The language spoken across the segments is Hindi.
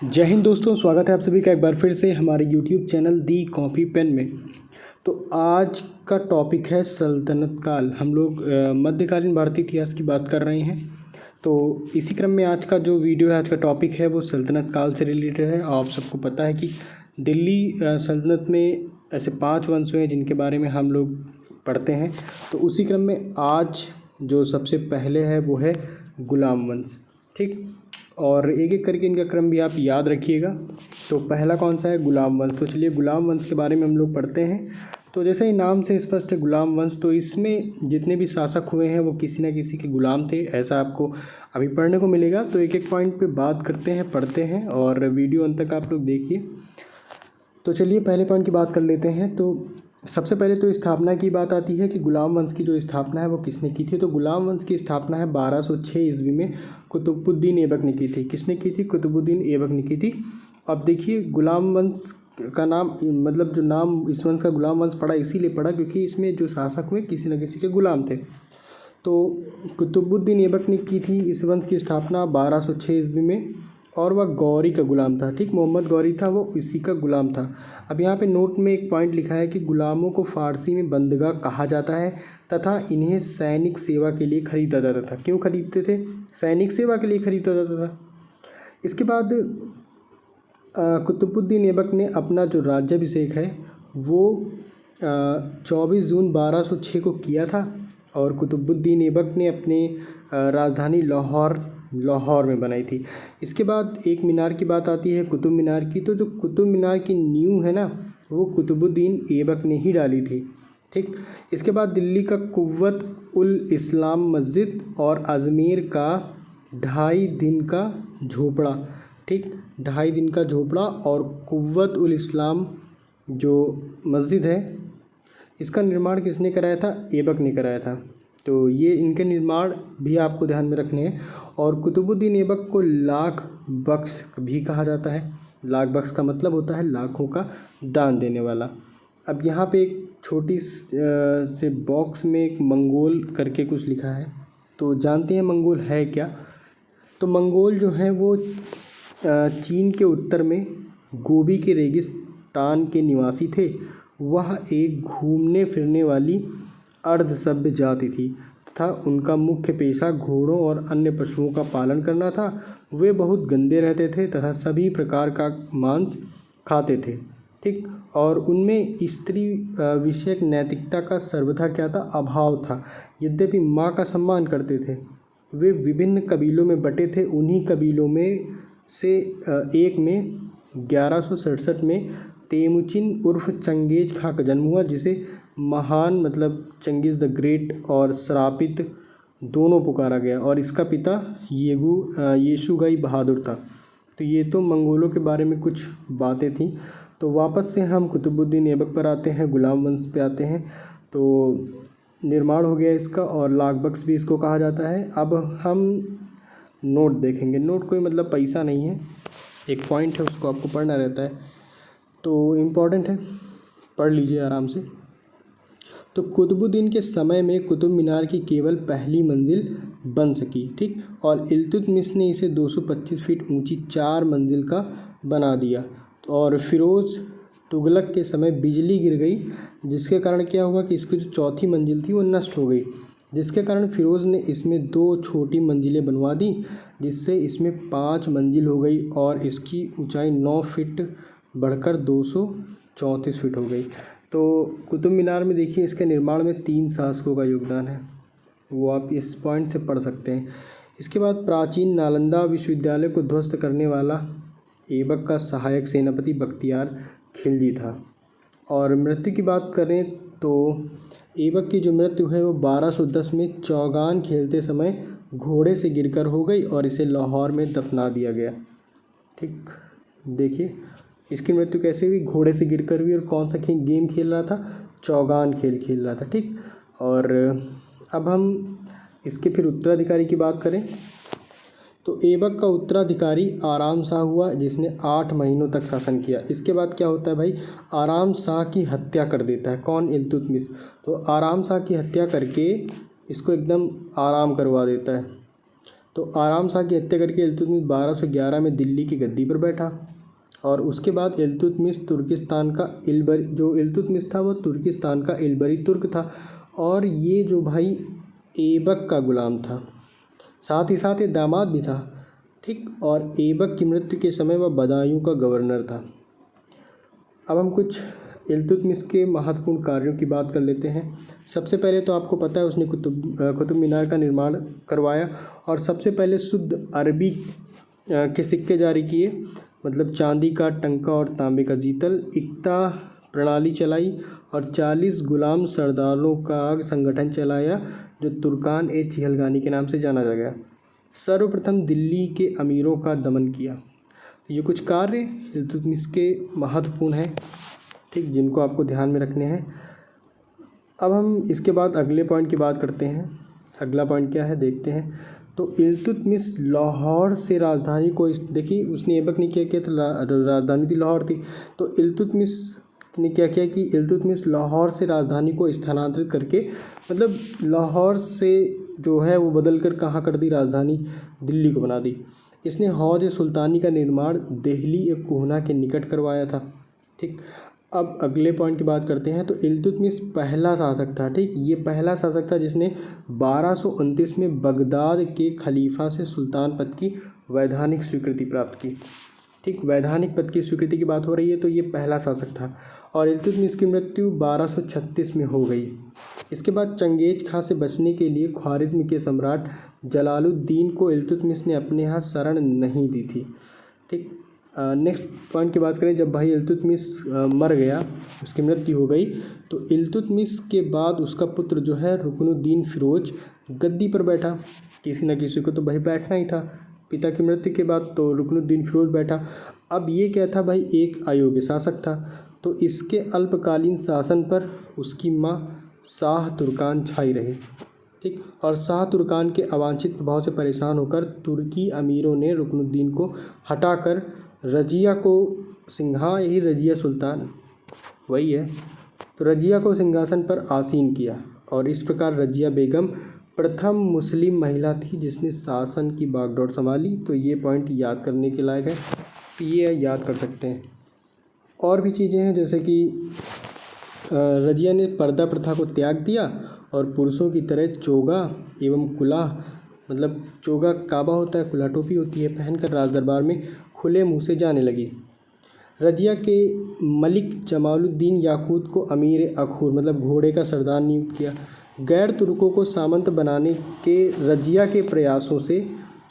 जय हिंद दोस्तों, स्वागत है आप सभी का एक बार फिर से हमारे YouTube चैनल दी कॉपी पेन में। तो आज का टॉपिक है सल्तनत काल। हम लोग मध्यकालीन भारतीय इतिहास की बात कर रहे हैं। तो इसी क्रम में आज का जो वीडियो है, आज का टॉपिक है वो सल्तनत काल से रिलेटेड है। आप सबको पता है कि दिल्ली सल्तनत में ऐसे 5 वंश हैं जिनके बारे में हम लोग पढ़ते हैं। तो उसी क्रम में आज जो सबसे पहले है वो है गुलाम वंश। ठीक, और एक एक करके इनका क्रम भी आप याद रखिएगा। तो पहला कौन सा है? गुलाम वंश। तो चलिए गुलाम वंश के बारे में हम लोग पढ़ते हैं। तो जैसे ही नाम से स्पष्ट है गुलाम वंश, तो इसमें जितने भी शासक हुए हैं वो किसी न किसी के गुलाम थे, ऐसा आपको अभी पढ़ने को मिलेगा। तो एक एक पॉइंट पे बात करते हैं, पढ़ते हैं और वीडियो अंत तक आप लोग देखिए। तो चलिए पहले पॉइंट की बात कर लेते हैं। तो सबसे पहले तो स्थापना की बात आती है कि गुलाम वंश की जो स्थापना है वो किसने की थी। तो गुलाम वंश की स्थापना है 1206 ईस्वी में कुतुबुद्दीन ऐबक ने की थी। किसने की थी? कुतुबुद्दीन ऐबक ने की थी। अब देखिए गुलाम वंश का नाम, मतलब जो नाम इस वंश का गुलाम वंश पड़ा इसीलिए पड़ा क्योंकि इसमें जो शासक हुए किसी न किसी के गुलाम थे। तो कुतुबुद्दीन ऐबक ने की थी इस वंश की स्थापना 1206 ईस्वी में, और वह गौरी का गुलाम था। ठीक, मोहम्मद गौरी था, वो इसी का गुलाम था। अब यहाँ पे नोट में एक पॉइंट लिखा है कि गुलामों को फ़ारसी में बंदगा कहा जाता है तथा इन्हें सैनिक सेवा के लिए खरीदा जाता था। क्यों खरीदते थे? सैनिक सेवा के लिए खरीदा जाता था। इसके बाद कुतुबुद्दीन ऐबक ने अपना जो राज्याभिषेक है वो 24 जून 1206 को किया था, और कुतुबुद्दीन ऐबक ने अपने राजधानी लाहौर में बनाई थी। इसके बाद एक मीनार की बात आती है, कुतुब मीनार की। तो जो कुतुब मीनार की नींव है ना, वो कुतुबुद्दीन ऐबक ने ही डाली थी। ठीक, इसके बाद दिल्ली का कुव्वत उल इस्लाम मस्जिद और अजमेर का 2.5 दिन का झोपड़ा। ठीक, 2.5 दिन का झोपड़ा और कुव्वत उल इस्लाम जो मस्जिद है, इसका निर्माण किसने कराया था? ऐबक ने कराया था। तो ये इनके निर्माण भी आपको ध्यान में रखने हैं। और कुतुबुद्दीन ऐबक को लाख बख्श भी कहा जाता है। लाख बख्श का मतलब होता है लाखों का दान देने वाला। अब यहाँ पे एक छोटी से बॉक्स में एक मंगोल करके कुछ लिखा है, तो जानते हैं मंगोल है क्या? तो मंगोल जो है वो चीन के उत्तर में गोबी के रेगिस्तान के निवासी थे। वह एक घूमने फिरने वाली अर्ध सभ्य जाति थी तथा उनका मुख्य पेशा घोड़ों और अन्य पशुओं का पालन करना था। वे बहुत गंदे रहते थे तथा सभी प्रकार का मांस खाते थे। ठीक, और उनमें स्त्री विषयक नैतिकता का सर्वथा क्या था? अभाव था। यद्यपि माँ का सम्मान करते थे। वे विभिन्न कबीलों में बटे थे। उन्हीं कबीलों में से एक में 1167 में तेमुचिन उर्फ चंगेज खां का जन्म हुआ, जिसे महान मतलब चंगेज द ग्रेट और श्रापित दोनों पुकारा गया, और इसका पिता येसुगाई बहादुर था। तो ये तो मंगोलों के बारे में कुछ बातें थी। तो वापस से हम कुतुबुद्दीन ऐबक पर आते हैं, गुलाम वंश पे आते हैं। तो निर्माण हो गया इसका, और लाख बख्श भी इसको कहा जाता है। अब हम नोट देखेंगे। नोट कोई मतलब पैसा नहीं है, एक पॉइंट है, उसको आपको पढ़ना रहता है, तो इम्पॉर्टेंट है, पढ़ लीजिए आराम से। तो कुतुबुद्दीन के समय में कुतुब मीनार की केवल पहली मंजिल बन सकी। ठीक, और इल्तुतमिश ने इसे 225 फीट ऊंची 4 मंजिल का बना दिया। और फिरोज़ तुगलक के समय बिजली गिर गई, जिसके कारण क्या हुआ कि इसकी जो चौथी मंजिल थी वो नष्ट हो गई, जिसके कारण फिरोज़ ने इसमें 2 छोटी मंजिलें बनवा दी, जिससे इसमें 5 मंजिल हो गई, और इसकी ऊंचाई 9 फीट बढ़कर 234 फीट हो गई। तो कुतुब मीनार में देखिए इसके निर्माण में 3 शासकों का योगदान है, वो आप इस पॉइंट से पढ़ सकते हैं। इसके बाद प्राचीन नालंदा विश्वविद्यालय को ध्वस्त करने वाला ऐबक का सहायक सेनापति बख्तियार खिलजी था। और मृत्यु की बात करें तो ऐबक की जो मृत्यु है वो 1210 में चौगान खेलते समय घोड़े से गिरकर हो गई, और इसे लाहौर में दफना दिया गया। ठीक, देखिए इसकी मृत्यु कैसे हुई? घोड़े से गिरकर हुई। और कौन सा गेम खेल रहा था? चौगान खेल रहा था। ठीक, और अब हम इसके फिर उत्तराधिकारी की बात करें तो ऐबक का उत्तराधिकारी आराम शाह हुआ, जिसने 8 महीनों तक शासन किया। इसके बाद क्या होता है भाई? आराम शाह की हत्या कर देता है। कौन? इल्तुतमिश। तो आराम शाह की हत्या करके इसको एकदम आराम करवा देता है। तो आराम शाह की हत्या करके इल्तुतमिश 1211 में दिल्ली की गद्दी पर बैठा। और उसके बाद इल्तुतमिश तुर्किस्तान का इलबरी, जो इल्तुतमिश था वो तुर्किस्तान का इलबरी तुर्क था और ये जो भाई ऐबक का ग़ुलाम था, साथ ही साथ ये दामाद भी था, ठीक। और ऐबक की मृत्यु के समय वह बदायूं का गवर्नर था। अब हम कुछ इल्तुतमिश के महत्वपूर्ण कार्यों की बात कर लेते हैं। सबसे पहले तो आपको पता है उसने कुतुब मीनार का निर्माण करवाया और सबसे पहले शुद्ध अरबी के सिक्के जारी किए, मतलब चांदी का टंका और तांबे का जीतल, इक्ता प्रणाली चलाई और 40 गुलाम सरदारों का संगठन चलाया जो तुर्कान ए चिहलगानी के नाम से जाना गया। सर्वप्रथम दिल्ली के अमीरों का दमन किया। ये कुछ कार्य इल्तुतमिश के महत्वपूर्ण हैं, ठीक, जिनको आपको ध्यान में रखने हैं। अब हम इसके बाद अगले पॉइंट की बात करते हैं। अगला पॉइंट क्या है देखते हैं। तो इल्तुतमिश लाहौर से राजधानी को, देखिए उसने ऐबक ने क्या किया था, राजधानी थी लाहौर थी, तो इल्तुतमिश ने क्या किया कि इल्तुतमिश लाहौर से राजधानी को स्थानांतरित करके, मतलब लाहौर से जो है वो बदल कर कहाँ कर दी, राजधानी दिल्ली को बना दी। इसने हौज सुल्तानी का निर्माण दिल्ली एक कोहना के निकट करवाया था, ठीक। अब अगले पॉइंट की बात करते हैं। तो इल्तुतमिश पहला शासक था, ठीक, ये पहला शासक था जिसने 1229 में बगदाद के खलीफा से सुल्तान पद की वैधानिक स्वीकृति प्राप्त की, ठीक। वैधानिक पद की स्वीकृति की बात हो रही है, तो ये पहला शासक था। और इल्तुतमिश की मृत्यु 1236 में हो गई। इसके बाद चंगेज खां से बचने के लिए ख्वारिज्म के सम्राट जलालुद्दीन को इल्तुतमिश ने अपने यहाँ शरण नहीं दी थी, ठीक। नेक्स्ट पॉइंट की बात करें, जब भाई इल्तुतमिश मर गया, उसकी मृत्यु हो गई, तो इल्तुतमिश के बाद उसका पुत्र जो है रुकनुद्दीन फिरोज गद्दी पर बैठा। किसी न किसी को तो भाई बैठना ही था। पिता की मृत्यु के बाद तो रुकनुद्दीन फिरोज बैठा। अब ये क्या था भाई, एक अयोग्य शासक था, तो इसके अल्पकालीन शासन पर उसकी माँ शाह तुर्कान छाई रही, ठीक। और शाह तुर्कान के अवांछित प्रभाव से परेशान होकर तुर्की अमीरों ने रुकनुद्दीन को हटाकर रजिया को यही रजिया सुल्तान वही है, तो रजिया को सिंहासन पर आसीन किया। और इस प्रकार रजिया बेगम प्रथम मुस्लिम महिला थी जिसने शासन की बागडोर संभाली। तो ये पॉइंट याद करने के लायक है, तो ये याद कर सकते हैं। और भी चीज़ें हैं, जैसे कि रजिया ने पर्दा प्रथा को त्याग दिया और पुरुषों की तरह चोगा एवं कुलाह, मतलब चोगा काबा होता है, कुला टोपी होती है, पहनकर राज दरबार में खुले मुंह से जाने लगी। रजिया के मलिक जमालुद्दीन याकूत को अमीर अखूर, मतलब घोड़े का सरदार नियुक्त किया। गैर तुर्कों को सामंत बनाने के रजिया के प्रयासों से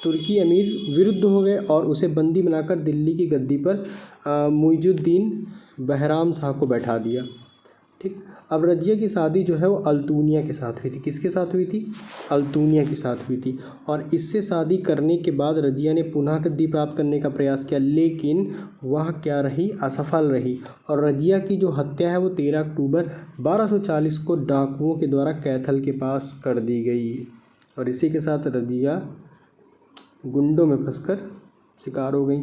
तुर्की अमीर विरुद्ध हो गए और उसे बंदी बनाकर दिल्ली की गद्दी पर मुइजुद्दीन बहराम शाह को बैठा दिया, ठीक। अब रजिया की शादी जो है वो अल्तूनिया के साथ हुई थी। किसके साथ हुई थी? अल्तूनिया के साथ हुई थी। और इससे शादी करने के बाद रजिया ने पुनः गद्दी प्राप्त करने का प्रयास किया, लेकिन वह क्या रही, असफल रही। और रजिया की जो हत्या है वो 13 अक्टूबर 1240 को डाकुओं के द्वारा कैथल के पास कर दी गई। और इसी के साथ रजिया गुंडों में फंसकर शिकार हो गई।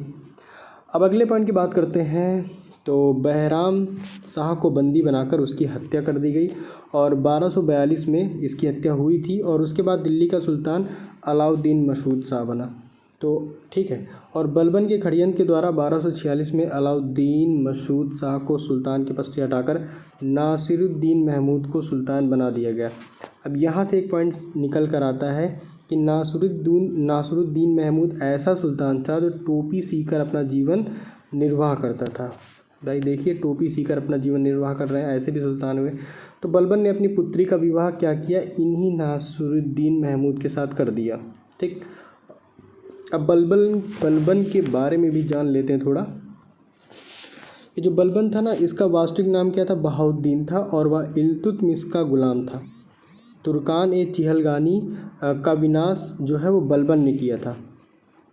अब अगले पॉइंट की बात करते हैं। तो बहराम शाह को बंदी बनाकर उसकी हत्या कर दी गई और 1242 में इसकी हत्या हुई थी। और उसके बाद दिल्ली का सुल्तान अलाउद्दीन मसूद शाह बना, तो ठीक है। और बलबन के षड्यंत्र के द्वारा 1246 में अलाउद्दीन मसूद शाह को सुल्तान के पद से हटाकर नासिरुद्दीन महमूद को सुल्तान बना दिया गया। अब यहाँ से एक पॉइंट निकल कर आता है कि नासिरुद्दीन महमूद ऐसा सुल्तान था जो टोपी सीकर अपना जीवन निर्वाह करता था। भाई देखिए, टोपी सीकर अपना जीवन निर्वाह कर रहे हैं, ऐसे भी सुल्तान हुए। तो बलबन ने अपनी पुत्री का विवाह क्या किया, इन्हीं नासिरुद्दीन महमूद के साथ कर दिया, ठीक। अब बलबन के बारे में भी जान लेते हैं थोड़ा। ये जो बलबन था ना, इसका वास्तविक नाम क्या था, बहाउद्दीन था और वह इल्तुतमिश का गुलाम था। तुर्कान ए चिहलगानी का विनाश जो है वो बलबन ने किया था,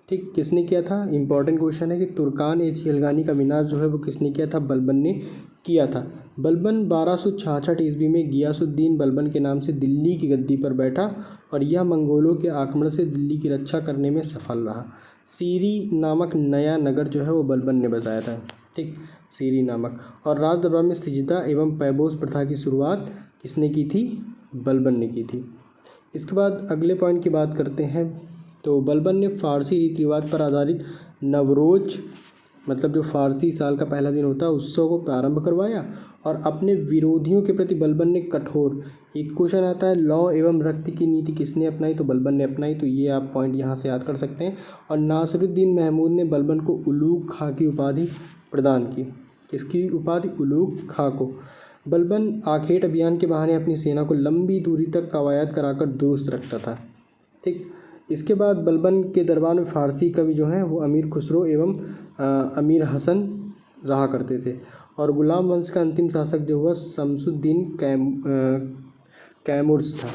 ठीक। किसने किया था, इंपॉर्टेंट क्वेश्चन है कि तुर्कान ए चिहलगानी का विनाश जो है वो किसने किया था, बलबन ने किया था। बलबन 1266 ईस्वी में गियासुद्दीन बलबन के नाम से दिल्ली की गद्दी पर बैठा और यह मंगोलों के आक्रमण से दिल्ली की रक्षा करने में सफल रहा। सीरी नामक नया नगर जो है वो बलबन ने बसाया था, ठीक, सीरी नामक। और राज दरबार में सिजदा एवं पैबोस प्रथा की शुरुआत किसने की थी, बलबन ने की थी। इसके बाद अगले पॉइंट की बात करते हैं। तो बलबन ने फ़ारसी रीति रिवाज पर आधारित नवरोज मतलब जो फ़ारसी साल का पहला दिन होता है उत्सव को प्रारंभ करवाया। और अपने विरोधियों के प्रति बलबन ने कठोर, एक क्वेश्चन आता है लौ एवं रक्त की नीति किसने अपनाई, तो बलबन ने अपनाई, तो ये आप पॉइंट यहाँ से याद कर सकते हैं। और नासिरुद्दीन महमूद ने बलबन को उलूग खां की उपाधि प्रदान की। किसकी उपाधि? उलूग खां को। बलबन आखेट अभियान के बहाने अपनी सेना को लंबी दूरी तक कवायद कराकर दुरुस्त रखता था। ठीक, इसके बाद बलबन के दरबार में फ़ारसी कवि जो हैं वो अमीर खुसरो एवं अमीर हसन रहा करते थे। और गुलाम वंश का अंतिम शासक जो हुआ शमसुद्दीन कैमुर्स था।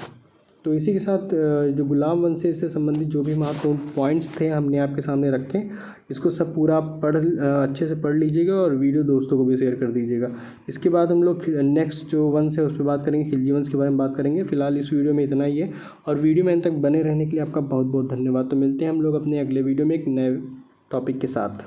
तो इसी के साथ जो गुलाम वंश से संबंधित जो भी महत्वपूर्ण पॉइंट्स थे हमने आपके सामने रखे। इसको सब पूरा अच्छे से पढ़ लीजिएगा और वीडियो दोस्तों को भी शेयर कर दीजिएगा। इसके बाद हम लोग नेक्स्ट जो वंश है उस पर बात करेंगे, खिलजी वंश के बारे में बात करेंगे। फिलहाल इस वीडियो में इतना ही है और वीडियो में अंत तक बने रहने के लिए आपका बहुत बहुत धन्यवाद। तो मिलते हैं हम लोग अपने अगले वीडियो में एक नए टॉपिक के साथ।